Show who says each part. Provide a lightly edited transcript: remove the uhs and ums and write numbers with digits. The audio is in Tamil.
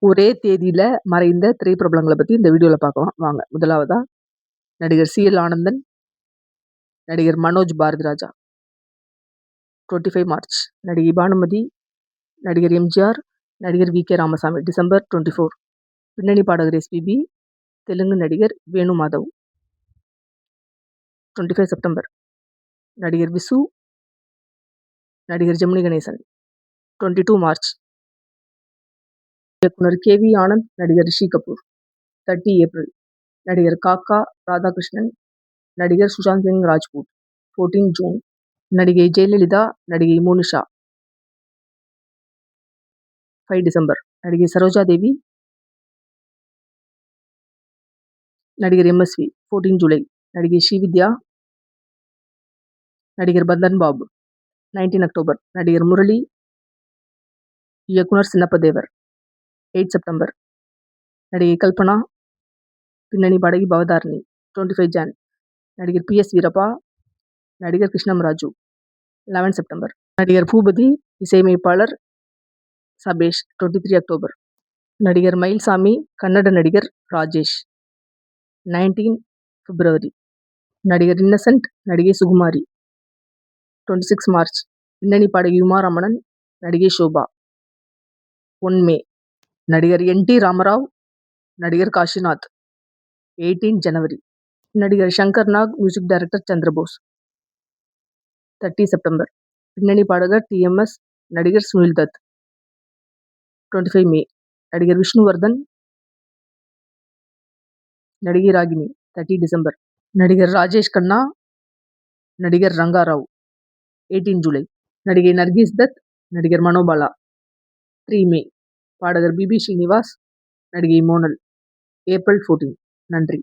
Speaker 1: ஒரே தேதியில மறைந்த திரைப்பிரபலங்கள பத்தி இந்த வீடியோல பார்க்கலாம் வாங்க. முதலாவதா நடிகர் சி.எல். ஆனந்தன், நடிகர் மனோஜ் பாரதிராஜா. 25 மார்ச் நடிகை பானுமதி, நடிகர் எம்ஜிஆர், நடிகர் வி.கே. ராமசாமி. டிசம்பர் 24 பின்னணி பாடகர் எஸ்.பி.பி, தெலுங்கு நடிகர் வேணு மாதவ். 25 செப்டம்பர் நடிகர் விசு, நடிகர் ஜெமினி கணேசன். 22 மார்ச் இயக்குனர் கே.வி. ஆனந்த், நடிகர் ரிஷி கபூர். 30 ஏப்ரல் நடிகர் காக்கா ராதாகிருஷ்ணன், நடிகர் சுஷாந்த் சிங் ராஜ்பூட். 14 ஜூன் நடிகை ஜெயலலிதா, நடிகை மோனிஷா. 5 டிசம்பர் நடிகை சரோஜா தேவி, நடிகர் எம்.எஸ்.வி. 14 ஜூலை நடிகை ஸ்ரீவித்யா, நடிகர் பந்தன் பாபு. 19 அக்டோபர் நடிகர் முரளி, இயக்குனர் சின்னப்பதேவர். 8 செப்டம்பர் நடிகை கல்பனா, பின்னணி பாடகி பவதாரணி. 25 ஜான் நடிகர் பி.எஸ். வீரப்பா, நடிகர் கிருஷ்ணம்ராஜு. 11 செப்டம்பர் நடிகர் பூபதி, இசையமைப்பாளர் சபேஷ். 23 அக்டோபர் நடிகர் மயில்சாமி, கன்னட நடிகர் ராஜேஷ். 19 பிப்ரவரி நடிகர் இன்னசென்ட், நடிகை சுகுமாரி. 26 மார்ச் பின்னணி பாடகி உமாரமணன், நடிகை ஷோபா. 1 மே நடிகர் என்.டி. ராமராவ், நடிகர் காஷிநாத். 18 ஜனவரி நடிகர் Shankar Nag, music director Chandrabose. 30 September பின்னணி பாடகர் டி.எம்.எஸ், நடிகர் சுனில் தத். 25 மே நடிகர் விஷ்ணுவர்தன், நடிகை ராகினி. 30 டிசம்பர் நடிகர் ராஜேஷ் கண்ணா, நடிகர் ரங்காராவ். 18 ஜூலை நடிகை நர்கிஸ் தத், நடிகர் மனோபாலா. 3 மே பாடகர் பி.பி. ஸ்ரீனிவாஸ், நடிகை மோனல். ஏப்ரல் 14 நன்றி.